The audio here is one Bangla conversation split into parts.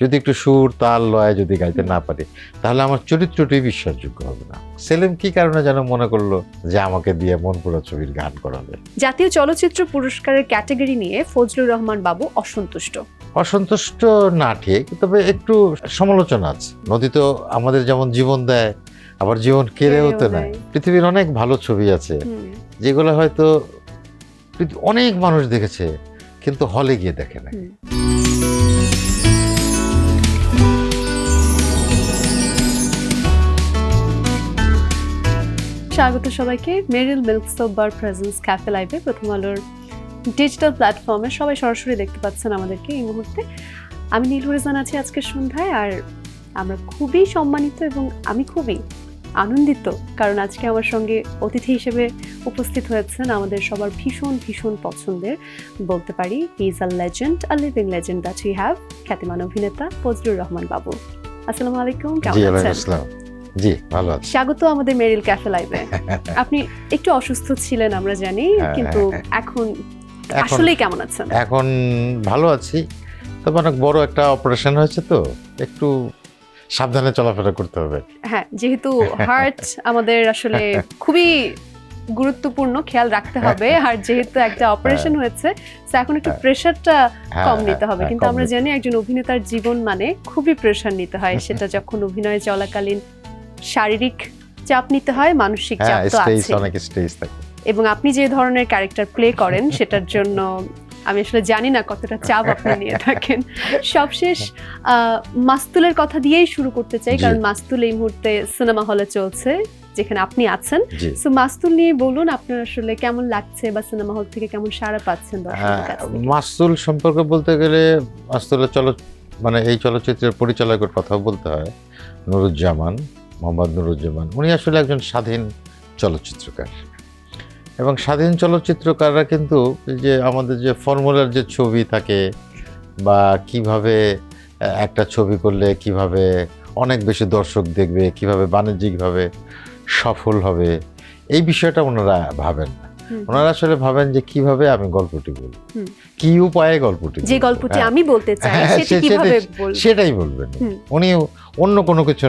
যদি একটু সুর তাল লয় যদি গাইতে না পারি, তাহলে আমার চরিত্রটি বিশ্বাসযোগ্য হবে না। সেলিম কি কারণে যেন মনে করলো যে আমাকে দিয়ে মনপুরা ছবির গান করাবে। জাতীয় চলচ্চিত্র পুরস্কারের ক্যাটাগরি নিয়ে ফজলুর রহমান বাবু অসন্তুষ্ট। অসন্তুষ্ট না ঠিক, তবে একটু সমালোচনা আছে। নদী তো আমাদের যেমন জীবন দেয়, আবার জীবন কেড়েও তো নেয়। পৃথিবীর অনেক ভালো ছবি আছে যেগুলো হয়তো অনেক মানুষ দেখেছে কিন্তু হলে গিয়ে দেখে না। স্বাগত সবাইকে Meril milk soap bar presence cafe লাইভে, প্রথম আলোর ডিজিটাল প্ল্যাটফর্মে সবাই সরাসরি দেখতে পাচ্ছেন আমাদেরকে এই মুহূর্তে। আমি নীলুর জান আছি আজকের সন্ধ্যায়, আর আমরা খুবই সম্মানিত এবং আমি খুবই আনন্দিত কারণ আজকে আমার সঙ্গে অতিথি হিসেবে উপস্থিত হয়েছেন আমাদের সবার ভীষণ ভীষণ পছন্দের, বলতে পারি he is a legend, a living legend that we have, খ্যাতিমান অভিনেতা ফজলুর রহমান বাবু। আসসালামু আলাইকুম, কেমন আছেন? জি ভালো আছি। স্বাগত আমাদের মেরিল ক্যাফে লাইভে। আপনি একটু অসুস্থ ছিলেন আমরা জানি, কিন্তু এখন আসলেই কেমন আছেন? এখন ভালো আছি, তবে অনেক বড় একটা অপারেশন হয়েছে তো একটু সাবধানে চলাফেরা করতে হবে। হ্যাঁ, যেহেতু হার্ট আমাদের আসলে খুবই গুরুত্বপূর্ণ, খেয়াল রাখতে হবে। আর যেহেতু একটা অপারেশন হয়েছে, তো এখন একটু প্রেশারটা কম নিতে হবে। কিন্তু আমরা জানি একজন অভিনেতার জীবন মানে খুবই প্রেশার নিতে হয়, সেটা যখন অভিনয় চলাকালীন শারীরিক চাপ নিতে হয়, মানসিক চাপ তো আছে, অনেক স্ট্রেস থাকে। এবং আপনি যে ধরনের ক্যারেক্টার প্লে করেন সেটার জন্য আমি আসলে জানি না কতটা চাপ আপনি নিয়ে থাকেন। সবশেষ মাস্তুলের কথা দিয়েই শুরু করতে চাই, কারণ মাস্তুল এই মুহূর্তে সিনেমা হলে চলছে যেখানে আপনি আছেন। সো মাস্তুল নিয়ে বলুন, আপনার আসলে কেমন লাগছে বা সিনেমা হল থেকে কেমন সাড়া পাচ্ছেন? মাস্তুল সম্পর্কে বলতে গেলে, মাস্তুলের মানে এই চলচ্চিত্রের পরিচালকের কথা বলতে হয় নুরুজ্জামান, মোহাম্মদ নুরুজ্জামান। উনি আসলে একজন স্বাধীন চলচ্চিত্রকার, এবং স্বাধীন চলচ্চিত্রকাররা কিন্তু যে আমাদের যে ফর্মুলার যে ছবি থাকে বা কিভাবে একটা ছবি করলে কিভাবে অনেক বেশি দর্শক দেখবে, কিভাবে বাণিজ্যিকভাবে সফল হবে, এই বিষয়টা ওনারা ভাবেন না। ওনারা আসলে ভাবেন যে কিভাবে আমি গল্পটি বলবো, কি উপায়ে গল্পটি, যে গল্পটি আমি বলতে চাই সেটাই বলবেন। উনি অন্য কোনো কিছু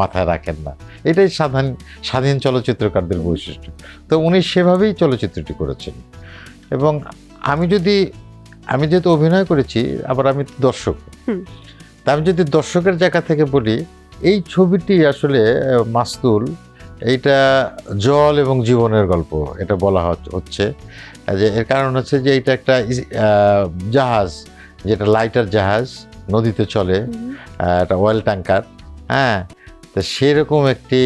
মাথায় রাখেন না। এটাই স্বাধীন চলচ্চিত্রকারদের বৈশিষ্ট্য। তো উনি সেভাবেই চলচ্চিত্রটি করেছেন। এবং আমি যেহেতু অভিনয় করেছি, আবার আমি দর্শক, তা আমি যদি দর্শকের জায়গা থেকে বলি, এই ছবিটি আসলে মাস্তুল, এইটা জল এবং জীবনের গল্প এটা বলা হচ্ছে। যে এর কারণ হচ্ছে যে এটা একটা জাহাজ, যেটা লাইটার জাহাজ, নদীতে চলে, একটা অয়েল ট্যাঙ্কার। হ্যাঁ, তো সেরকম একটি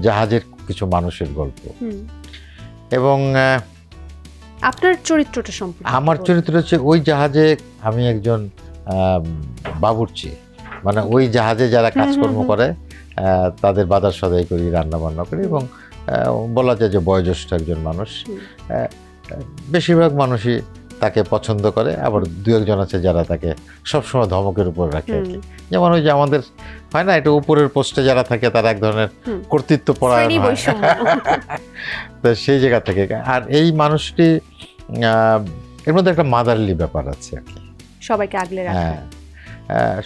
জাহাজের কিছু মানুষের গল্প। এবং আপনার চরিত্রটা সম্পর্কে? আমার চরিত্র হচ্ছে ওই জাহাজে আমি একজন বাবুর্চি, মানে ওই জাহাজে যারা কাজকর্ম করে তাদের বাজার সদাই করি, রান্না বান্না করি, এবং বলা যায় যে বয়োজ্যেষ্ঠ একজন মানুষ। বেশিরভাগ মানুষই তাকে পছন্দ করে, আবার দু একজন আছে যারা তাকে সবসময় ধমকের উপর রাখে। যেমন ওই যে আমাদের হয় না, এটা উপরের পোস্টে যারা থাকে তারা এক ধরনের কর্তৃত্ব পরায়ণ হয়, তো সেই জায়গা থেকে। আর এই মানুষটি এর মধ্যে একটা মাদারলি ব্যাপার আছে আর কি, সবাইকে আগলে রাখে,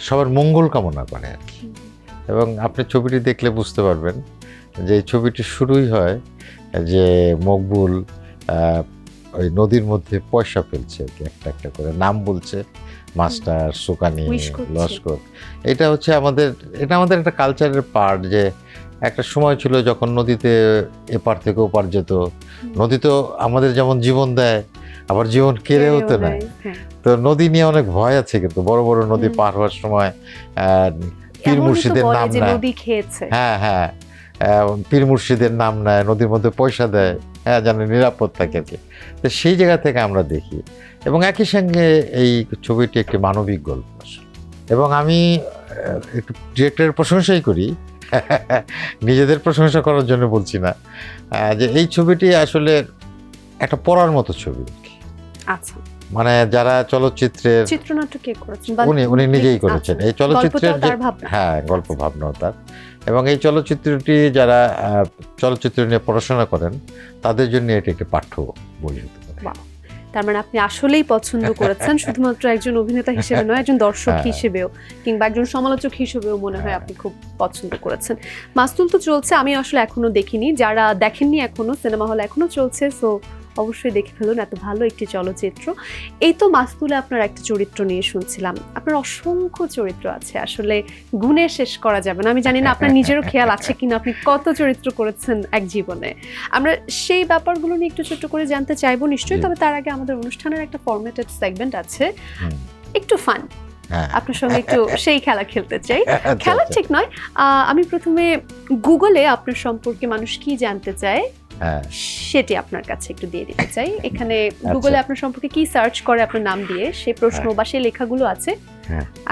সবার মঙ্গল কামনা করে আর কি। এবং আপনি ছবিটি দেখলে বুঝতে পারবেন যে এই ছবিটি শুরুই হয় যে মকবুল ওই নদীর মধ্যে পয়সা ফেলছে, একটা একটা করে নাম বলছে, মাস্টার, সুকানি, লস্কর। এটা হচ্ছে আমাদের একটা কালচারের পার্ট। যে একটা সময় ছিল যখন নদীতে এপার থেকে ওপার যেত। নদী তো আমাদের যেমন জীবন দেয়, আবার জীবন কেড়েও তো নেয়। তো নদী নিয়ে অনেক ভয় আছে, কিন্তু বড় বড় নদী পার হওয়ার সময় পীর মুর্শিদের নাম নেয়। হ্যাঁ, পীর মুর্শিদের নাম নেয়, নদীর মধ্যে পয়সা দেয়, হ্যাঁ, যেন নিরাপদ থাকে আর কি। তো সেই জায়গা থেকে আমরা দেখি, এবং একই সঙ্গে এই ছবিটি একটি মানবিক গল্প। এবং আমি একটু ডিরেক্টরের প্রশংসাই করি, নিজেদের প্রশংসা করার জন্য বলছি না, যে এই ছবিটি আসলে একটা পড়ার মতো ছবি। আচ্ছা, মানে যারা চলচ্চিত্রের চিত্রনাট্য কে করেছেন? উনি নিজেই করেছেন এই চলচ্চিত্রের, হ্যাঁ, গল্প ভাবনাও তার। এবং এই চলচ্চিত্রটি যারা চলচ্চিত্র নিয়ে পড়াশোনা করেন তাদের জন্য এটি একটি পাঠ্য বই হতে পারে। তার মানে আপনি আসলেই পছন্দ করেছেন, শুধুমাত্র একজন অভিনেতা হিসেবে নয়, একজন দর্শক হিসেবেও কিংবা একজন সমালোচক হিসেবেও মনে হয় আপনি খুব পছন্দ করেছেন। মাস্তুল তো চলছে, আমি আসলে এখনো দেখিনি, যারা দেখেননি এখনো, সিনেমা হল এখনো চলছে, সো অবশ্যই দেখে ফেলুন, এত ভালো একটি চলচ্চিত্র। এই তো মাস্তুলে আপনার একটা চরিত্র নিয়ে শুনছিলাম, আপনার অসংখ্য চরিত্র আছে, আসলে গুণে শেষ করা যাবে না। আমি জানি না আপনার নিজেরও খেয়াল আছে কিনা আপনি কত চরিত্র করেছেন এক জীবনে। আমরা সেই ব্যাপারগুলো নিয়ে একটু ছোট্ট করে জানতে চাইবো নিশ্চয়ই, তবে তার আগে আমাদের অনুষ্ঠানের একটা ফরম্যাটেড সেগমেন্ট আছে, একটু ফান। আপনার সঙ্গে একটু সেই খেলা খেলতে চাই। খেলা ঠিক নয়, আমি প্রথমে গুগলে আপনার সম্পর্কে মানুষ কি জানতে চায় সেটি আপনার কাছে একটু দিয়ে দিতে চাই। এখানে গুগলে আপনার সম্পর্কে কি সার্চ করে আপনার নাম দিয়ে সেই প্রশ্ন বা সেই লেখাগুলো আছে,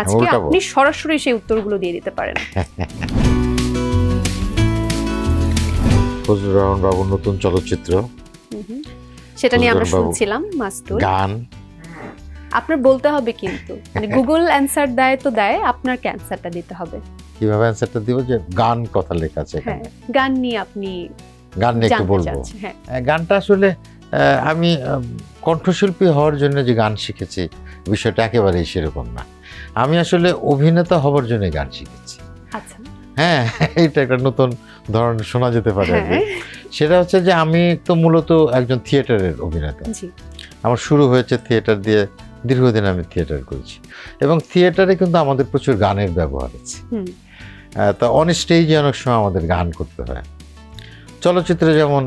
আজকে আপনি সরাসরি সেই উত্তরগুলো দিয়ে দিতে পারেন। ফজলুর রহমান বাবুর নতুন চলচ্চিত্র, সেটা নিয়ে আমরা শুনছিলাম। মাস্তুল গান আপনার বলতে হবে, কিন্তু মানে গুগল অ্যানসার দেয় তো দেয়, আপনার অ্যানসারটা দিতে হবে। কিভাবে অ্যানসারটা দিব? যে গান কথা লেখা আছে, গান নিয়ে আপনি গান নিয়ে একটু বলবো। গানটা আসলে আমি কণ্ঠশিল্পী হওয়ার জন্য যে গান শিখেছি বিষয়টা একেবারেই সেরকম না। আমি আসলে অভিনেতা হওয়ার জন্য গান শিখেছি। আচ্ছা, হ্যাঁ, এটা একটা নতুন ধরনের শোনা যেতে পারে। সেটা হচ্ছে যে আমি তো মূলত একজন থিয়েটারের অভিনেতা। আমার শুরু হয়েছে থিয়েটার দিয়ে, দীর্ঘদিন আমি থিয়েটার করেছি, এবং থিয়েটারে কিন্তু আমাদের প্রচুর গানের ব্যবহার আছে। তা অন স্টেজে অনেক সময় আমাদের গান করতে হয়। চলচ্চিত্রে যেমন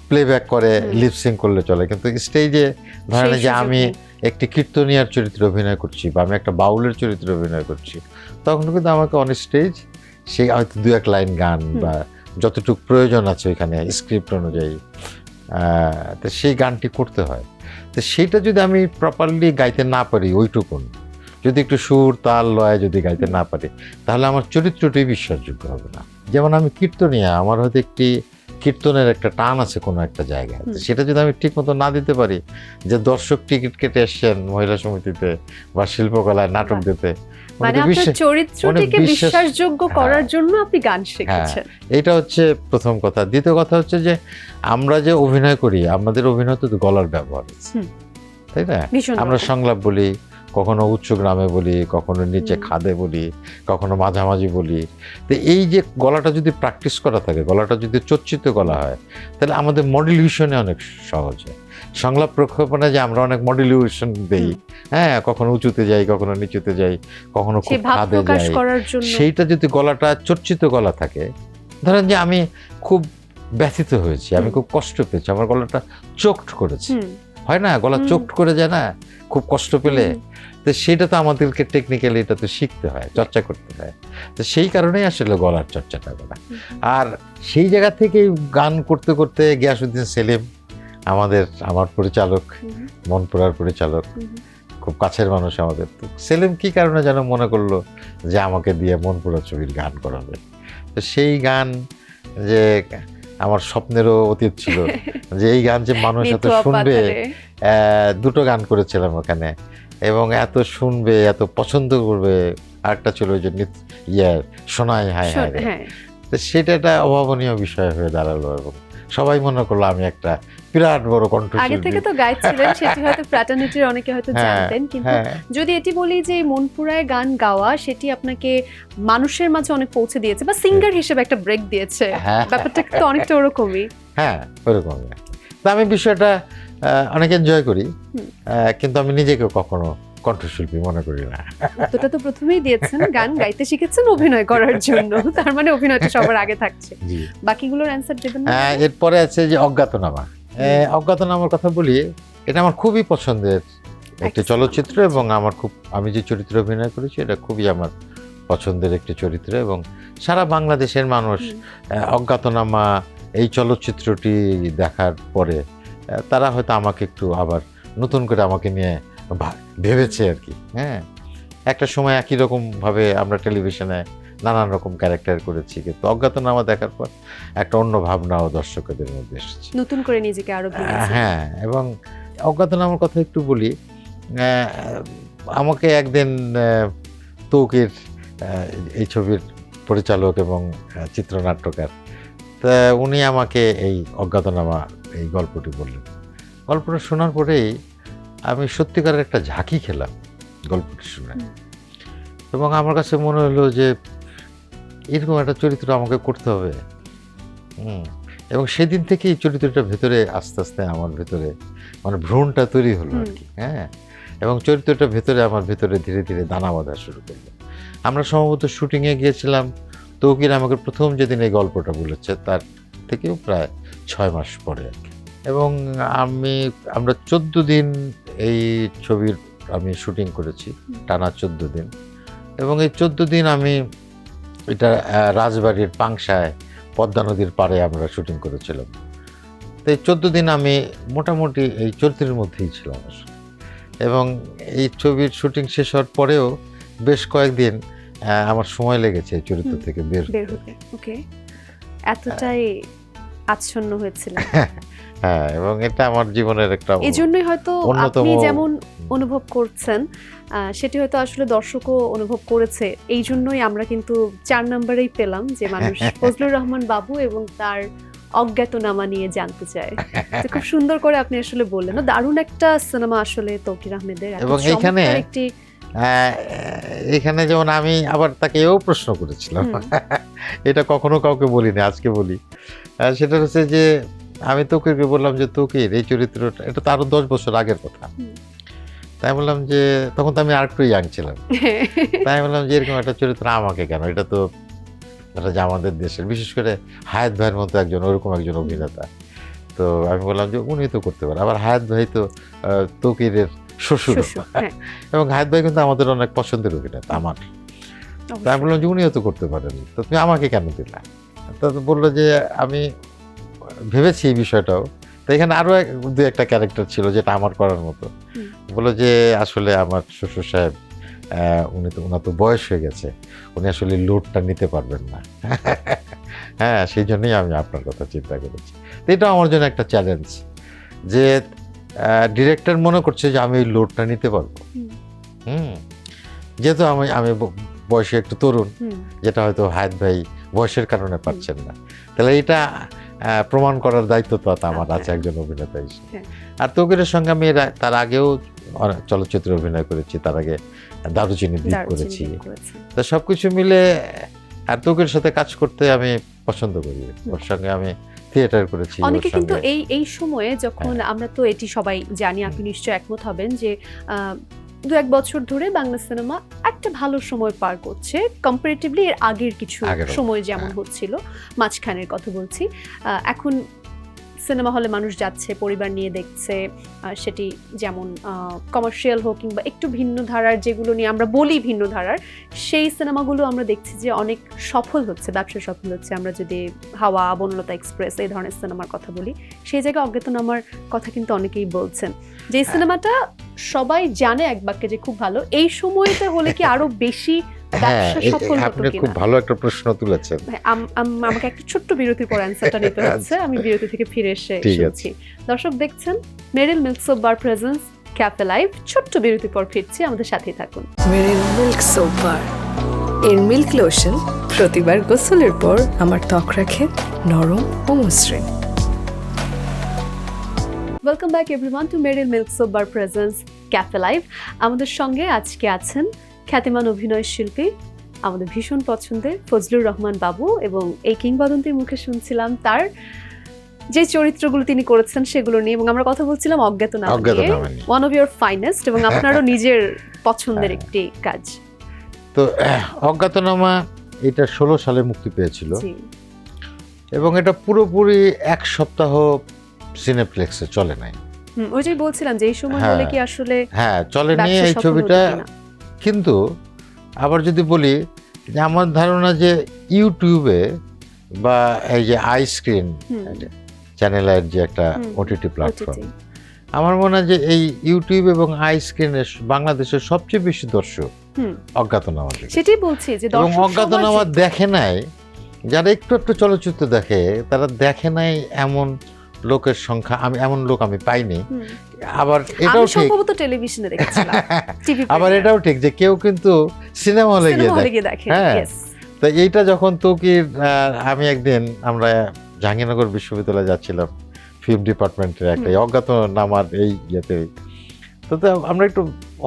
প্লেব্যাক করে লিপসিং করলে চলে, কিন্তু স্টেজে ধরেন যে আমি একটি কীর্তনিয়ার চরিত্রে অভিনয় করছি বা আমি একটা বাউলের চরিত্রে অভিনয় করছি, তখন কিন্তু আমাকে অন স্টেজ সেই হয়তো 2-1 লাইন গান বা যতটুকু প্রয়োজন আছে ওইখানে স্ক্রিপ্ট অনুযায়ী তো সেই গানটি করতে হয়। তো সেইটা যদি আমি প্রপারলি গাইতে না পারি, ওইটুকুন যদি একটু সুর তাল লয় যদি গাইতে না পারি, তাহলে আমার চরিত্রটাই বিশ্বাসযোগ্য হবে না। যেমন আমি কীর্তনিয়া, আমার হয়তো একটি কীর্তনের একটা টান আছে কোনো একটা জায়গায়, সেটা যদি আমি ঠিক মতো না দিতে পারি, যে দর্শক টিকিট কেটে এসছেন মহিলা সমিতিতে বা শিল্পকলায় নাটক দিতে, মানে আপনার চরিত্রটিকে বিশ্বাসযোগ্য করার জন্য আপনি গান শিখেছেন। এটা হচ্ছে প্রথম কথা। দ্বিতীয় কথা হচ্ছে যে আমরা যে অভিনয় করি, আমাদের অভিনয় তো গলার ব্যবহার আছে, তাই না? আমরা সংলাপ বলি, কখনো উচ্চ গ্রামে বলি, কখনো নিচে খাদে বলি, কখনো মাঝামাঝি বলি। তো এই যে গলাটা যদি প্র্যাকটিস করা থাকে, গলাটা যদি চর্চিত গলা হয়, তাহলে আমাদের মডুলেশনে অনেক সহজ হয়। সংলাপ প্রক্ষেপণে যে আমরা অনেক মডুলেশন দেই, হ্যাঁ, কখনো উঁচুতে যাই, কখনো নিচুতে যাই, কখনো খুব খাদে যাই, সেইটা যদি গলাটা চর্চিত গলা থাকে, ধরেন যে আমি খুব ব্যথিত হয়েছি, আমি খুব কষ্ট পেয়েছি, আমার গলাটা চোকড করেছে, হয় না, গলা চোকড করে যায় না খুব কষ্ট পেলে, তো সেটা তো আমাদেরকে টেকনিক্যালি এটা তো শিখতে হয়, চর্চা করতে হয়। তো সেই কারণেই আসলে গলার চর্চাটা করা। আর সেই জায়গা থেকে গান করতে করতে গিয়াসউদ্দিন সেলিম আমার পরিচালক, মনপুরার পরিচালক, খুব কাছের মানুষ আমাদের। তো সেলিম কি কারণে যেন মনে করলো যে আমাকে দিয়ে মনপুরা ছবির গান করাবে। তো সেই গান যে আমার স্বপ্নেরও অতীত ছিল যে এই গান যে মানুষ এত শুনবে, 2টো গান করেছিলাম ওখানে, এবং এত শুনবে, এত পছন্দ করবে। আরেকটা ছিল ওই যে শোনাই হায় হায়, তো সেটা একটা অভাবনীয় বিষয় হয়ে দাঁড়ালো, এবং সবাই মনে করলো আমি একটা বিরাট বড় কণ্ঠশিল্পী। আগে থেকে তো গাইছিলেন, সেটি হয়তো ফ্র্যাটার্নিটির অনেকে হয়তো জানতেন, কিন্তু যদি এটি বলি যে মনপুরায় গান গাওয়া, সেটি আপনাকে মানুষের মাঝে অনেক পৌঁছে দিয়েছে বা সিঙ্গার হিসেবে একটা ব্রেক দিয়েছে, ব্যাপারটা তো অনেকটা ওরকমই। হ্যাঁ, ওরকমই। তা আমি বিষয়টা অনেক এনজয় করি, কিন্তু আমি নিজেকে কখনো কণ্ঠশিল্পী মনে করি না। উত্তরটা তো প্রথমেই দিয়েছেন, গান গাইতে শিখেছেন অভিনয় করার জন্য, তার মানে অভিনয়টা সবার আগে থাকছে। বাকিগুলোর অ্যানসার দেবেন না? এরপরে আছে যে অজ্ঞাতনামা। অজ্ঞাতনামার কথা বলি, এটা আমার খুবই পছন্দের একটি চলচ্চিত্র, এবং আমি যে চরিত্রে অভিনয় করেছি এটা খুবই আমার পছন্দের একটি চরিত্র, এবং সারা বাংলাদেশের মানুষ অজ্ঞাতনামা এই চলচ্চিত্রটি দেখার পরে তারা হয়তো আমাকে একটু আবার নতুন করে আমাকে নিয়ে ভেবেছে আর কি। হ্যাঁ, একটা সময় একই রকমভাবে আমরা টেলিভিশনে নানান রকম ক্যারেক্টার করেছি, কিন্তু অজ্ঞাতনামা দেখার পর একটা অন্য ভাবনাও দর্শকদের মধ্যে এসেছে, নতুন করে নিজেকে আরো। হ্যাঁ, এবং অজ্ঞাতনামার কথা একটু বলি। আমাকে একদিন তৌকির, এই ছবির পরিচালক এবং চিত্রনাট্যকার, তা উনি আমাকে এই অজ্ঞাতনামা এই গল্পটি বললেন। গল্পটা শোনার পরেই আমি সত্যিকারের একটা ঝাঁকি খেলাম গল্পটি শুনে, এবং আমার কাছে মনে হলো যে এরকম একটা চরিত্র আমাকে করতে হবে। এবং সেদিন থেকেই চরিত্রটা ভেতরে আস্তে আস্তে আমার ভেতরে মানে ভ্রূণটা তৈরি হলো আর কি। হ্যাঁ, এবং চরিত্রটা ভেতরে আমার ভেতরে ধীরে ধীরে দানা বাঁধা শুরু করলো। আমরা সম্ভবত শুটিংয়ে গিয়েছিলাম, তৌকির আমাকে প্রথম যেদিন এই গল্পটা বলেছে তার থেকেও প্রায় 6 মাস পরে আর কি। এবং আমরা 14 দিন এই ছবির আমি শুটিং করেছি, টানা 14 দিন। এবং এই 14 দিন আমি এটা রাজবাড়ির পাংশায় পদ্মা নদীর পাড়ে আমরা শুটিং করেছিলাম। তো এই 14 দিন আমি মোটামুটি এই চরিত্রের মধ্যেই ছিলাম আসলে। এবং এই ছবির শুটিং শেষ হওয়ার পরেও বেশ কয়েকদিন আমার সময় লেগেছে এই চরিত্র থেকে বের হতে। ওকে, এতটাই আচ্ছন্ন হয়েছিল। হ্যাঁ, এবং এটা আমার জীবনের একটা এজন্যই হয়তো অন্যতম আপনি যেমন অনুভব করছেন সেটি হয়তো আসলে দর্শকও অনুভব করেছে। এই জন্যই আমরা কিন্তু 4 নম্বরেই পেলাম যে মানুষ ফজলুর রহমান বাবু এবং তার অজ্ঞাতনামা নিয়ে জানতে চায়। তো খুব সুন্দর করে আপনি আসলে বললেন, দারুণ একটা সিনেমা আসলে তৌকির আহমেদের। এবং এখানে যেমন আমি আবার তাকে এও প্রশ্ন করেছিলাম, এটা কখনো কাউকে বলিনি, আজকে বলি। সেটা হচ্ছে যে আমি তৌকিরকে বললাম যে তৌকির এই চরিত্রটা, এটা তো আরো 10 বছর আগের কথা। তাই বললাম যে তখন তো আমি আরেকটু ইয়াং ছিলাম, তাই বললাম যে এরকম একটা চরিত্র আমাকে কেন, এটা তো যে আমাদের দেশের বিশেষ করে হায়াত ভাইয়ের মতো একজন ওরকম একজন অভিনেতা। তো আমি বললাম যে উনি তো করতে পারে, আবার হায়াত ভাই তো তৌকিরের শ্বশুর, এবং হায়াত ভাই কিন্তু আমাদের অনেক পছন্দের অভিনেতা আমার। তাই আমি বললাম যে উনিও তো করতে পারেন, তো তুমি আমাকে কেন দিলা? তো বললো যে আমি ভেবেছি এই বিষয়টাও, তো এখানে আরো 2-1টা ক্যারেক্টার ছিল যেটা আমার করার মতো। বললো যে আসলে আমার শ্বশুর সাহেব ওনার তো বয়স হয়ে গেছে, উনি আসলে লোডটা নিতে পারবেন না। হ্যাঁ, সেই জন্যই আমি আপনার কথা চিন্তা করেছি। তো এটা আমার জন্য একটা চ্যালেঞ্জ যে ডিরেক্টর মনে করছে যে আমি ওই লোডটা নিতে পারবো। যেহেতু আমি বয়সে একটু তরুণ, যেটা হয়তো হায়াত ভাই বয়সের কারণে পাচ্ছেন না, তাহলে এটা প্রমাণ করার দায়িত্ব তো আমার আছে একজন অভিনেতা হিসেবে। আর তৌকিরের সঙ্গে আমি তার আগেও চলচ্চিত্রে অভিনয় করেছি, তার আগে দারুচিনি দ্বীপ করেছি। তো সবকিছু মিলে আর তৌকিরের সাথে কাজ করতে আমি পছন্দ করি। ওর সঙ্গে আমি থিয়েটার করেছি। অনেকে কিন্তু এই সময়ে যখন আমরা তো এটি সবাই জানি, আপনি নিশ্চয়ই একমত হবেন যে 2-1 বছর ধরে বাংলা সিনেমা একটা ভালো সময় পার করছে কম্পারেটিভলি এর আগের কিছু সময় যেমন হচ্ছিল, মাঝখানের কথা বলছি। এখন সিনেমা হলে মানুষ যাচ্ছে, পরিবার নিয়ে দেখছে, সেটি যেমন কমার্শিয়াল হোক কিংবা একটু ভিন্ন ধারার, যেগুলো নিয়ে আমরা বলি ভিন্ন ধারার, সেই সিনেমাগুলো আমরা দেখছি যে অনেক সফল হচ্ছে, ব্যবসা সফল হচ্ছে। আমরা যদি হাওয়া, বনলতা এক্সপ্রেস এই ধরনের সিনেমার কথা বলি, সেই জায়গায় অজ্ঞাতনামার কথা কিন্তু অনেকেই বলছেন যে এই সিনেমাটা সবাই জানে এক বাক্যে যে খুব ভালো। এই সময়তে হলে কি আরো বেশি ব্যবসা সফল হতো কিনা? আপনি খুব ভালো একটা প্রশ্ন তুলেছেন। আমাকে একটা ছোট্ট বিরতির পর অ্যানসারটা নিতে হচ্ছে, আমি বিরতি থেকে ফিরে এসে শুনছি। দর্শক দেখছেন Meril milk soap bar presence cafe live. ছোট্ট বিরতির পর ফিরছি, আমাদের সাথেই থাকুন। মেরিল মিল্ক সোপ বার এর মিল্ক লোশন প্রতিবার গোসলের পর আমার ত্বক রাখে নরম ও মসৃণ। Welcome back everyone to Meril milk soap bar presence cafe live. আমাদের সঙ্গে আজকে আছেন খ্যাতিমান অভিনয় শিল্পী, আমাদের ভীষণ পছন্দের ফজলুর রহমান বাবু, এবং এই কিংবদন্তির মুখে শুনছিলাম তার যে চরিত্রগুলো তিনি করেছেন সেগুলো নিয়ে, এবং আমরা কথা বলছিলাম অজ্ঞাতনামা নিয়ে, ওয়ান অফ ইউর ফাইনেস্ট এবং আপনারও নিজের পছন্দের একটি কাজ। তো অজ্ঞাতনামা এটা 16 সালে মুক্তি পেয়েছিল, এবং এটা পুরোপুরি 1 সপ্তাহ সিনেপ্লেক্সে চলে নাই। ওইটাই বলছিলাম যে এই সময় হলে কি আসলে চলেনি এই ছবিটা। কিন্তু আবার যদি বলি যে আমার ধারণা যে ইউটিউবে বা এই যে আইস্ক্রিন চ্যানেলের যে একটা ওটিটি প্ল্যাটফর্ম, আমার মনে হয় যে এই ইউটিউব এবং আইস্ক্রিনের বাংলাদেশের সবচেয়ে বেশি দর্শক অজ্ঞাতনামা দেখে। সেটাই বলছি যে এবং অজ্ঞাতনামা দেখে নাই, যারা একটু একটু চলচ্চিত্র দেখে তারা দেখে নাই এমন লোকের সংখ্যা এমন লোক আমি পাইনি। আবার এটাও ঠিক, সম্ভবত টেলিভিশনে দেখেছিলাম, আবার এটাও ঠিক যে কেউ কিন্তু সিনেমা হলে গিয়ে দেখে। হ্যাঁ, তো এইটা যখন তৌকির আমি একদিন আমরা জাহাঙ্গীরনগর বিশ্ববিদ্যালয়ে যাচ্ছিলাম, ফিল্ম ডিপার্টমেন্টের একটা অজ্ঞাতনামার এই ইয়েতে। তো আমরা একটু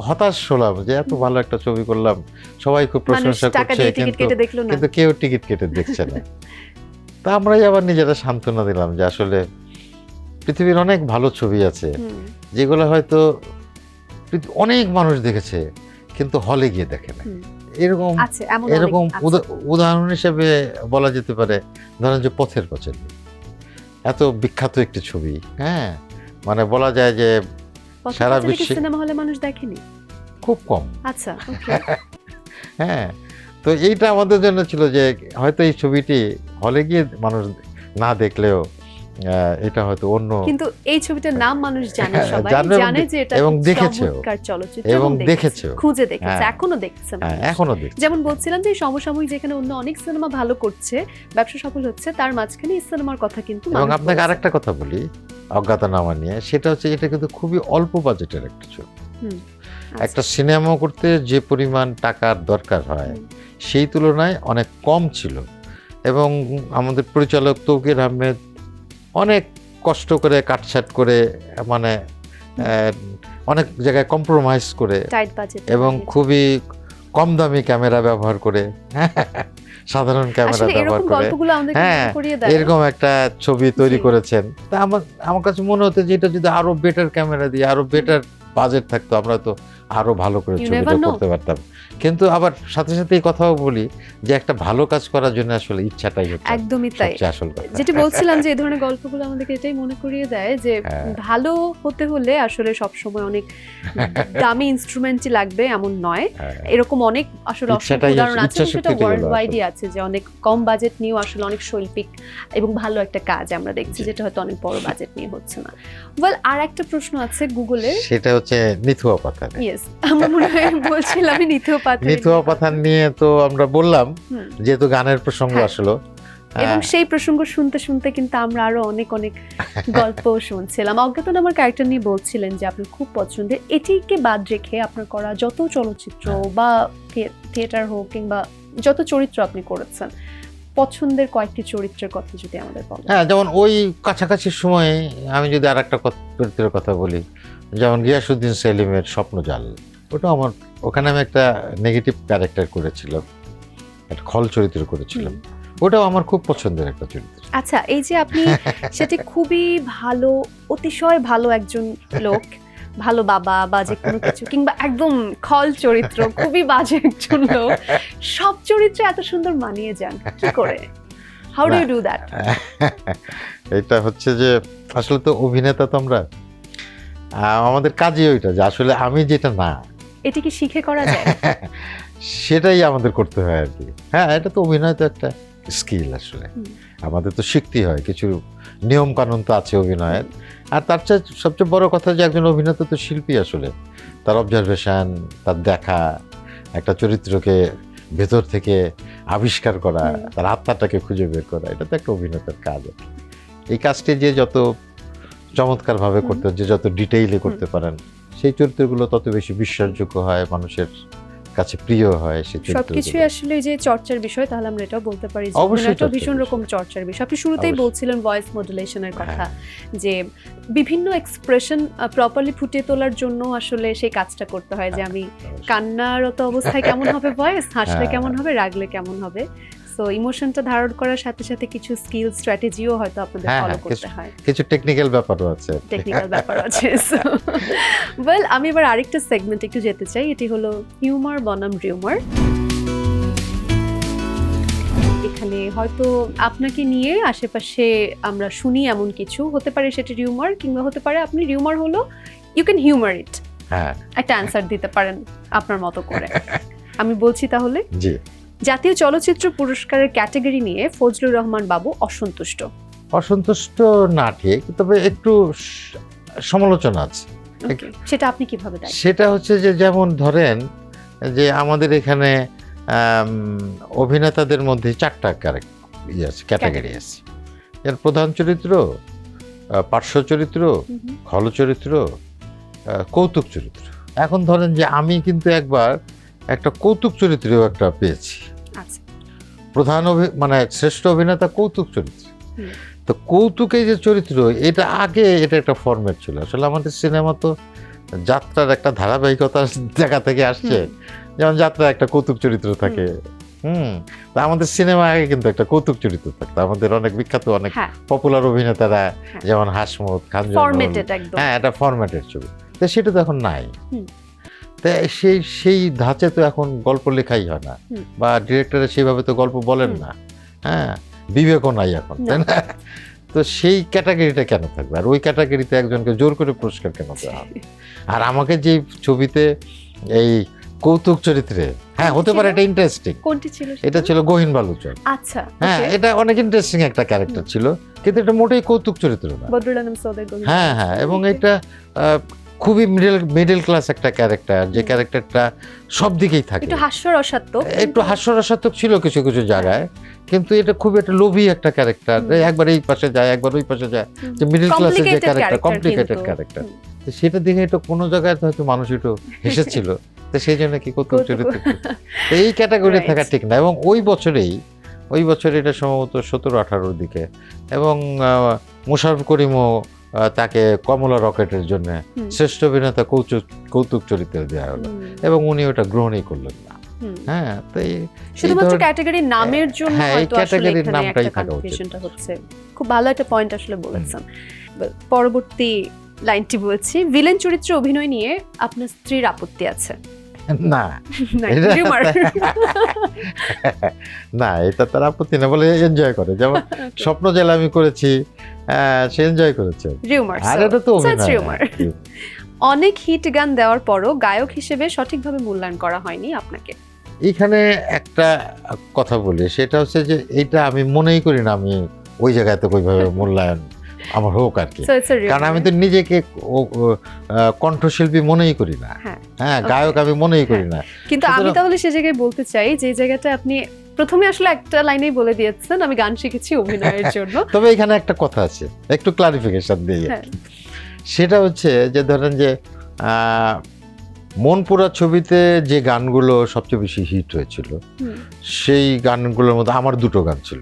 হতাশ হলাম যে এত ভালো একটা ছবি করলাম, সবাই খুব মানুষ প্রশংসা টাকা করছে, দিয়ে টিকিট কেটে দেখলো না। কিন্তু কেউ টিকিট কেটে দেখছে না। তা আমরাই আবার নিজেরা সান্ত্বনা দিলাম যে আসলে পৃথিবীর অনেক ভালো ছবি আছে হুম, যেগুলো হয়তো অনেক মানুষ দেখেছে কিন্তু হলে গিয়ে দেখে না। হুম। এরকম আছে, এমন এরকম অনেক আছে। উদাহরণ হিসেবে বলা যেতে পারে, ধরেন যে পথের পাঁচালী, এত বিখ্যাত একটি ছবি, হ্যাঁ, মানে বলা যায় যে পথের সারা পাঁচালী কি বিশ্বে সিনেমা হলে মানুষ দেখেনি? খুব কম। আচ্ছা, ওকে। হ্যাঁ, তো এইটা আমাদের জন্য ছিল যে হয়তো এই ছবিটি হলে গিয়ে মানুষ না দেখলেও এটা হয়তো অন্য, কিন্তু এই ছবিটার নাম মানুষ জানে, সবাই জানে এবং জানে যে এটা এবং খুব দেখেছেও। চমৎকার চলচ্চিত্র এবং দেখেছে, দেখেছেও। খুঁজে দেখেছে, হ্যাঁ। এখনো দেখছে হ্যাঁ, মানুষ। এখনো দেখছি। যেমন বলছিলাম যে এই সমসাময়িক যেখানে অন্য অনেক সিনেমা ভালো করছে, ব্যবসা সফল হচ্ছে, তার মাঝখানে এই সিনেমার কথা কিন্তু এবং মানুষ আপনাকে বলছে। আরেকটা কথা বলি অজ্ঞাতনামা নিয়ে, সেটা হচ্ছে এটা কিন্তু খুবই অল্প বাজেটের একটা ছবি। হুম, একটা সিনেমা করতে যে পরিমাণ টাকার দরকার হয় সেই তুলনায় অনেক কম ছিল, এবং আমাদের পরিচালক তৌকির আহমেদ অনেক কষ্ট করে কাটছাট করে, মানে অনেক জায়গায় কম্প্রোমাইজ করে টাইট বাজেট এবং খুবই কম দামি ক্যামেরা ব্যবহার করে, সাধারণ ক্যামেরা আসলে ব্যবহার এরকম করে, গল্পগুলো আমাদের হ্যাঁ, করিয়ে দেয়। এরকম একটা ছবি তৈরি জি। করেছেন। তা আমার কাছে মনে হতো যে এটা যদি আরো বেটার ক্যামেরা দিয়ে আরো বেটার বাজেট থাকতো, আমরা তো আরো ভালো করে You ছবিটা never know. করতে পারতাম। কিন্তু আবার সাথে সাথে এই কথাও বলি যে একটা ভালো কাজ করার জন্য আসলে ইচ্ছাটাই হচ্ছে একদমই তাই। সবচেয়ে আসল কথা। যেটি বলছিলাম যে এই ধরনের গল্পগুলো আমাদেরকে এটাই মনে করিয়ে দেয় যে হ্যাঁ। ভালো হতে হলে আসলে সবসময় অনেক দামি ইনস্ট্রুমেন্টই লাগবে এমন নয়। হ্যাঁ। এরকম অনেক আসলে অসংখ্য ইচ্ছাটাই উদাহরণ আছে, ইচ্ছা এবং সেটা শক্তিটাই হলো ওয়ার্ল্ড আসল। ওয়াইডই আছে যে অনেক কম বাজেট নিয়েও আসলে অনেক শৈল্পিক এবং ভালো একটা কাজ আমরা দেখছি, জি। যেটা হয়তো অনেক বড় বাজেট নিয়ে হচ্ছে না। ওয়েল, আর একটা প্রশ্ন আছে গুগলের। সেটা হচ্ছে নিথুয়া পাথান। ইয়েস, আমরা মনে হয় বলছিলাম নিথিও পাথর। নিথুয়া পাথান নিয়ে তো আমরা বললাম, হুম। যেহেতু গানের প্রসঙ্গ হ্যাঁ। আসলো, এবং সেই প্রসঙ্গ শুনতে শুনতে কিন্তু আমরা আরো অনেক অনেক গল্প শুনছিলাম। অজ্ঞাতনামার ক্যারেক্টার নিয়ে বলছিলেন যে আপনার খুব পছন্দের, এটিকে বাদ রেখে আপনার করা যত চলচ্চিত্র বা থিয়েটার হোক কিংবা যত চরিত্র আপনি করেছেন, পছন্দের কয়েকটি চরিত্রের কথা যদি আমাদের বলেন। হ্যাঁ, যেমন ওই কাছাকাছি সময়ে আমি যদি আর একটা চরিত্রের কথা বলি, যেমন গিয়াসউদ্দিন সেলিমের স্বপ্নজাল, ওটা আমার, ওখানে আমি একটা নেগেটিভ ক্যারেক্টার করেছিলাম, একটা খল চরিত্র করেছিলাম, ওটাও আমার খুব পছন্দের একটা চরিত্র। আচ্ছা, এই যে আপনি সেটি খুবই ভালো, অতিশয় ভালো একজন লোক, ভালো বাবা বা যে কোনো কিছু, কিংবা একদম খল চরিত্র, খুবই বাজে একজন লোক, সব চরিত্রে এত সুন্দর মানিয়ে যান কি করে? How do you do that? এটা হচ্ছে যে আসলে তো অভিনেতা তো আমরা, আমাদের কাজই ওইটা যে আসলে আমি যেটা না এটি কি শিখে করা যায়? সেটাই আমাদের করতে হয় আর কি। হ্যাঁ, এটা তো অভিনয় তো একটা স্কিল আসলে, হুম। আমাদের তো শিখতেই হয়, কিছু নিয়ম কানুন তো আছে অভিনয়ের। আর তার চেয়ে সবচেয়ে বড় কথা যে একজন অভিনেতা তো শিল্পী আসলে, তার অবজারভেশন, তার দেখা, একটা চরিত্রকে ভেতর থেকে আবিষ্কার করা, তার আত্মাটাকে খুঁজে বের করা, এটা তো একটা অভিনেতার কাজ আর কি। এই কাজটি যে যত চমৎকারভাবে করতে, যে যত ডিটেইলে করতে পারেন, সেই চরিত্রগুলো তত বেশি বিশ্বাসযোগ্য হয়, মানুষের কাছে প্রিয় হয় সেই সবকিছুই চরিত্রগুলো। আসলে যে চর্চার বিষয়, তাহলে আমরা এটাও বলতে পারি যে অবশ্যই অভিনয়টাও চর্চার ভীষণ বিষয়। রকম চর্চার বিষয়। আপনি শুরুতেই অবশ্যই। বলছিলেন ভয়েস মডুলেশনের কথা, হ্যাঁ। যে বিভিন্ন এক্সপ্রেশন প্রপারলি ফুটিয়ে তোলার জন্য আসলে সেই কাজটা করতে হয়, যে আমি কান্নারত অবস্থায় কেমন হবে ভয়েস, হাসলে হ্যাঁ। কেমন হবে, রাগলে কেমন হবে। সো ইমোশনটা ধারণ করার সাথে সাথে কিছু স্কিল স্ট্র্যাটেজিও হয়তো আপনাদের হ্যাঁ, ফলো হ্যাঁ, করতে হয়, কিছু টেকনিক্যাল ব্যাপারও আছে। টেকনিক্যাল ব্যাপার আছে। ওয়েল, আমি এবার আরেকটা সেগমেন্ট একটু যেতে চাই, এটি হলো হিউমার বনাম রিউমার। এখানে হয়তো আপনাকে নিয়ে আশেপাশে আমরা শুনি এমন কিছু, হতে পারে সেটি রিউমার, কিংবা হতে পারে আপনি রিউমার হলো ইউ ক্যান হিউমার ইট, হ্যাঁ, একটা অ্যান্সার দিতে পারেন আপনার মতো করে। আমি বলছি তাহলে, জি। জাতীয় চলচ্চিত্র পুরস্কারের ক্যাটাগরি নিয়ে ফজলুর রহমান বাবু অসন্তুষ্ট। অসন্তুষ্ট না ঠিক, তবে একটু সমালোচনা আছে। Okay, সেটা আপনি কিভাবে দেখেন? সেটা হচ্ছে যে যেমন ধরেন যে আমাদের এখানে অভিনেতাদের মধ্যে 4টা ক্যাটাগরি আছে। এর প্রধান চরিত্র, পার্শ্ব চরিত্র, খল চরিত্র, কৌতুক চরিত্র। এখন ধরেন যে আমি কিন্তু একবার একটা কৌতুক চরিত্রেও একটা পেয়েছি, আচ্ছা। প্রধান মানে শ্রেষ্ঠ অভিনেতা কৌতুক চরিত্র। হুম। তো কৌতুকে যে চরিত্র, এটা আগে এটা একটা ফরম্যাট ছিল। আসলে আমাদের সিনেমা তো যাত্রার একটা ধারাবাহিকতার জায়গা থেকে আসছে। যেমন যাত্রা একটা কৌতুক চরিত্র থাকে, তা আমাদের সিনেমা আগে কিন্তু একটা কৌতুক চরিত্র থাকতো। আমাদের অনেক বিখ্যাত অনেক পপুলার অভিনেতারা, যেমন হাসমত, খান জয়নুল, হ্যাঁ, এটা ফরম্যাটের ছবি। তো সেটা তো এখন নাই। তা সেই ধাঁচে তো এখন গল্প লেখাই হয় না, বা ডিরেক্টরে সেইভাবে তো গল্প বলেন না, হ্যাঁ, বিবেকও নাই এখন, তাই না? তো সেই ক্যাটাগরিটা কেন থাকবে? আর ওই ক্যাটাগরিতে একজনকে জোর করে পুরস্কার কেন দেওয়া হবে? আর আমাকে যে ছবিতে এই কৌতুক চরিত্রে, হ্যাঁ, হতে পারে এটা ইন্টারেস্টিং। কোনটি ছিল? এটা ছিল গহীন বালুচর। আচ্ছা, হ্যাঁ, এটা অনেক ইন্টারেস্টিং একটা ক্যারেক্টার ছিল, কিন্তু এটা মোটেই কৌতুক চরিত্র না। বদরুল আলম সৌদের গহীন। হ্যাঁ হ্যাঁ, এবং এটা খুবই মিডল ক্লাস একটা ক্যারেক্টার, যে ক্যারেক্টারটা সব দিকেই থাকে। একটু হাস্যরসাত্মক, একটু হাস্যরসাত্মক ছিল কিছু কিছু জায়গায়, কিন্তু এটা খুব একটা লোভী একটা ক্যারেক্টার। একবার এই পাশে যায়, একবার ওই পাশে যায়, যে মিডল ক্লাসের যে ক্যারেক্টার, কমপ্লিকেটেড ক্যারেক্টার। তো সেটা দেখে একটু কোনো জায়গায় হয়তো মানুষ একটু হেসেছিল, তো সেই জন্য কি কৌতুক চরিত্র। তো এই ক্যাটাগরি থাকা ঠিক না। এবং ওই বছরে এটা সম্ভবত 17-18 দিকে, এবং মোশাররফ করিমও তাকে কমলা রকেটের জন্য শ্রেষ্ঠ অভিনেতা কৌতুক চরিত্রে দেওয়া হলো, এবং উনি ওটা গ্রহণই করলেন না। হ্যাঁ, তো শুধুমাত্র ক্যাটাগরির নামের জন্য হয়তো আসলে ক্যাটাগরির নামটাই থাকা উচিত। হচ্ছে খুব ভালো একটা পয়েন্ট আসলে বলেছেন। পরবর্তী লাইনটি বলছি, ভিলেন চরিত্রে অভিনয় নিয়ে আপনার স্ত্রীর আপত্তি আছে? না না, এটা তার আপত্তি না, বলে এনজয় করে। যেমন স্বপ্ন জেলা আমি করেছি, সে এনজয় করেছে। আর এটা তো অনেক হিট গান দেওয়ার পরও গায়ক হিসেবে সঠিকভাবে মূল্যায়ন করা হয়নি আপনাকে। এখানে একটা কথা বলি, সেটা হচ্ছে যে এটা আমি মনেই করি না আমি ওই জায়গায় তো ওইভাবে মূল্যায়ন আমার হোক আর কি, কারণ আমি তো নিজেকে কণ্ঠশিল্পী মনেই করি না, হ্যাঁ, গায়ক আমি মনেই করি না। কিন্তু আমি তাহলে সে জায়গায় বলতে চাই, যে জায়গাটা আপনি প্রথমে আসলে একটা লাইনেই বলে দিয়েছেন আমি গান শিখেছি অভিনয়ের জন্য। তবে এখানে একটা কথা আছে, একটু ক্লারিফিকেশন দিই। সেটা হচ্ছে যে ধরেন যে মনপুরা ছবিতে যে গানগুলো সবচেয়ে বেশি হিট হয়েছিল, সেই গানগুলোর মধ্যে আমার দুটো গান ছিল,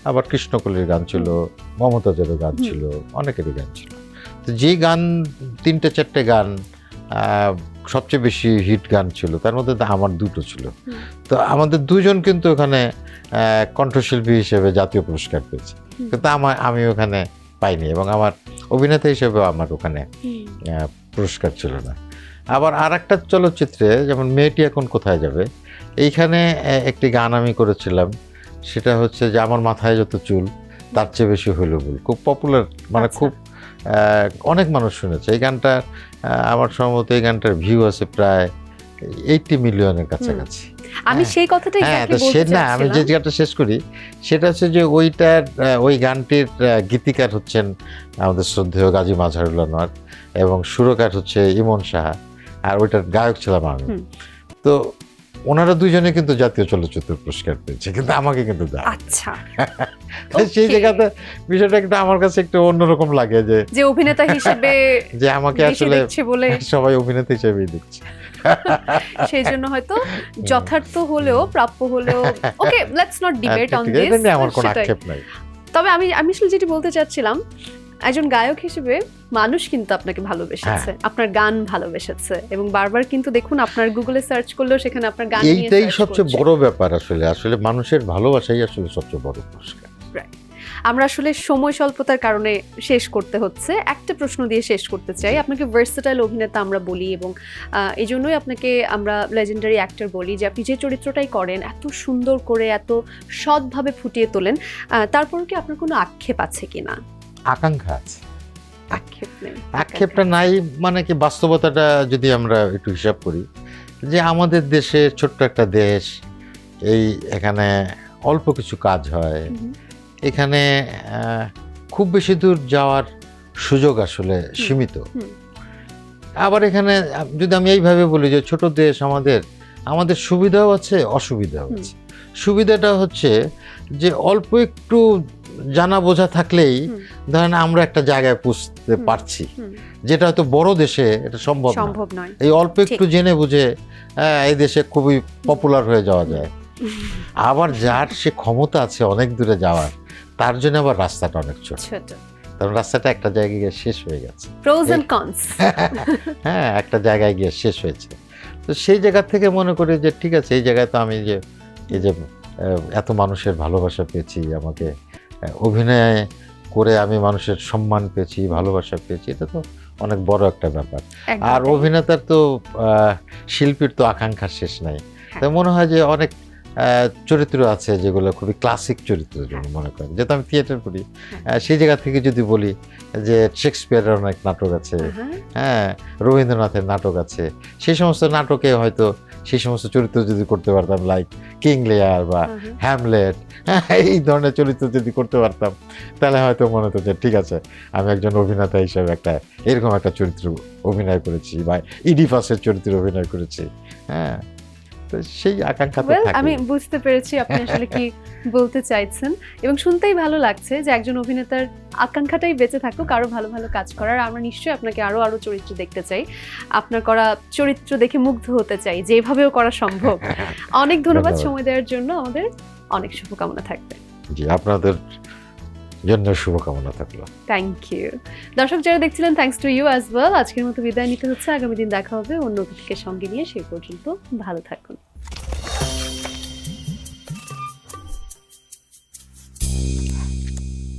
আবার কৃষ্ণকলির গান ছিল, মমতাজেরও গান ছিল, অনেকেরই গান ছিল। তো যে গান 3-4টে গান সবচেয়ে বেশি হিট গান ছিল, তার মধ্যে আমার দুটো ছিল। তো আমাদের দুজন কিন্তু ওখানে কণ্ঠশিল্পী হিসেবে জাতীয় পুরস্কার পেয়েছি, কিন্তু আমি ওখানে পাইনি, এবং আমার অভিনেতা হিসেবেও আমার ওখানে পুরস্কার ছিল না। আবার আর একটা চলচ্চিত্রে, যেমন মেয়েটি এখন কোথায় যাবে, এইখানে একটি গান আমি করেছিলাম, সেটা হচ্ছে যে আমার মাথায় যত চুল তার চেয়ে বেশি হইল ভুল। খুব পপুলার, মানে খুব অনেক মানুষ শুনেছে এই গানটা। আমার সম্ভবত এই গানটার ভিউ আছে প্রায় 80 মিলিয়নের কাছাকাছি। আমি সেই কথাটাই আমি যে গানটা শেষ করি, সেটা হচ্ছে যে ওই গানটির গীতিকার হচ্ছেন আমাদের শ্রদ্ধেয় গাজী মাজহারুল আনোয়ার, এবং সুরকার হচ্ছে ইমন সাহা, আর ওইটার গায়ক ছিলাম আমি। তো ওনারা দুইজনে কিন্তু জাতীয় চলচ্চিত্র পুরস্কার পেয়েছে, কিন্তু আমাকে কিন্তু দেয়। আচ্ছা, সেই জায়গাতে বিষয়টা একটু আমার কাছে একটু অন্যরকম লাগে, যে অভিনেতা হিসেবে যে আমাকে আসলে সবাই অভিনেতা হিসেবেই দেখছে। সেই জন্য হয়তো যথার্থ হলেও, প্রাপ্য হলেও, okay, let's not debate on this, আমার কোনো আক্ষেপ নাই। তবে আমি আসলে যেটা বলতে চাচ্ছিলাম, একজন গায়ক হিসেবে মানুষ কিন্তু আপনাকে ভালোবেসেছে, আপনার গান ভালোবেসেছে, এবং বারবার কিন্তু দেখুন আপনার গুগলে সার্চ করলেও সেখানে আপনার গান নিয়ে এইটাই সবচেয়ে বড় ব্যাপার। আসলে মানুষের ভালোবাসাই আসলে সবচেয়ে বড় পুরস্কার। আমরা আসলে সময় স্বল্পতার কারণে শেষ করতে হচ্ছে, একটা প্রশ্ন দিয়ে শেষ করতে চাই। আপনাকে ভার্সেটাইল অভিনেতা আমরা বলি, এবং এই জন্যই আপনাকে আমরা লেজেন্ডারি অ্যাক্টর বলি, যে আপনি যে চরিত্রটাই করেন এত সুন্দর করে, এত সৎভাবে ফুটিয়ে তোলেন। তারপরও কি আপনার কোনো আক্ষেপ আছে কিনা? আকাঙ্ক্ষা আছে, আক্ষেপটা নাই, মানে কি বাস্তবতাটা যদি আমরা একটু হিসাব করি, যে আমাদের দেশে ছোট্ট একটা দেশ, এখানে অল্প কিছু কাজ হয়, এখানে খুব বেশি দূর যাওয়ার সুযোগ আসলে সীমিত। আবার এখানে যদি আমি এইভাবে বলি যে ছোট দেশ, আমাদের সুবিধাও আছে, অসুবিধাও আছে। সুবিধাটা হচ্ছে যে অল্প একটু জানা বোঝা থাকলেই ধরেন আমরা একটা জায়গায় পৌঁছতে পারছি, যেটা হয়তো বড় দেশে এটা সম্ভব নয়। এই অল্প একটু জেনে বুঝে এই দেশে খুবই পপুলার হয়ে যাওয়া যায়। আবার যার সে ক্ষমতা আছে অনেক দূরে যাওয়ার, তার জন্য আবার রাস্তাটা অনেক ছোট, ছোট। কারণ রাস্তাটা একটা জায়গায় গিয়ে শেষ হয়ে গেছে। Pros and cons. হ্যাঁ, একটা জায়গায় গিয়ে শেষ হয়েছে। তো সেই জায়গা থেকে মনে করি যে ঠিক আছে, এই জায়গায় তো আমি যে এই যে এত মানুষের ভালোবাসা পেয়েছি, আমাকে অভিনয় করে আমি মানুষের সম্মান পেয়েছি, ভালোবাসা পেয়েছি, এটা তো অনেক বড় একটা ব্যাপার। আর অভিনেতার তো শিল্পীর তো আকাঙ্ক্ষার শেষ নাই। তাই মনে হয় যে অনেক চরিত্র আছে যেগুলো খুবই ক্লাসিক চরিত্র, যেমন মনে করেন যেহেতু আমি থিয়েটার করি, সেই জায়গা থেকে যদি বলি যে শেক্সপিয়ারের অনেক নাটক আছে, হ্যাঁ, রবীন্দ্রনাথের নাটক আছে, সেই সমস্ত নাটকে হয়তো সেই সমস্ত চরিত্র যদি করতে পারতাম, লাইক কিং লিয়ার বা হ্যামলেট, এই ধরনের চরিত্র যদি করতে পারতাম, তাহলে হয়তো মনে হতো যে ঠিক আছে, আমি একজন অভিনেতা হিসেবে একটা এরকম একটা চরিত্র অভিনয় করেছি, বা ইডিপাসের চরিত্রে অভিনয় করেছি। হ্যাঁ, তো সেই আকাঙ্ক্ষা তো থাকে। আমি বুঝতে পেরেছি আপনি আসলে কি বলতে চাইছেন, এবং শুনতেই ভালো লাগছে যে একজন অভিনেতার আকাঙ্ক্ষাটাই বেঁচে থাকুক আরো ভালো ভালো কাজ করার। আমরা নিশ্চয়ই আপনাকে আরো আরো চরিত্র দেখতে চাই, আপনার করা চরিত্র দেখে মুগ্ধ হতে চাই, যেভাবেও করা সম্ভব। অনেক ধন্যবাদ সময় দেওয়ার জন্য, আমাদের অনেক শুভকামনা থাকবে। জি, আপনাদের জন্য শুভকামনা থাকলো। Thank you. দর্শক যারা দেখছিলেন, thanks to you as well. আজকের মতো বিদায় নিতে হচ্ছে, আগামী দিন দেখা হবে অন্য অতিথিকে সঙ্গে নিয়ে। সেই পর্যন্ত ভালো থাকুন।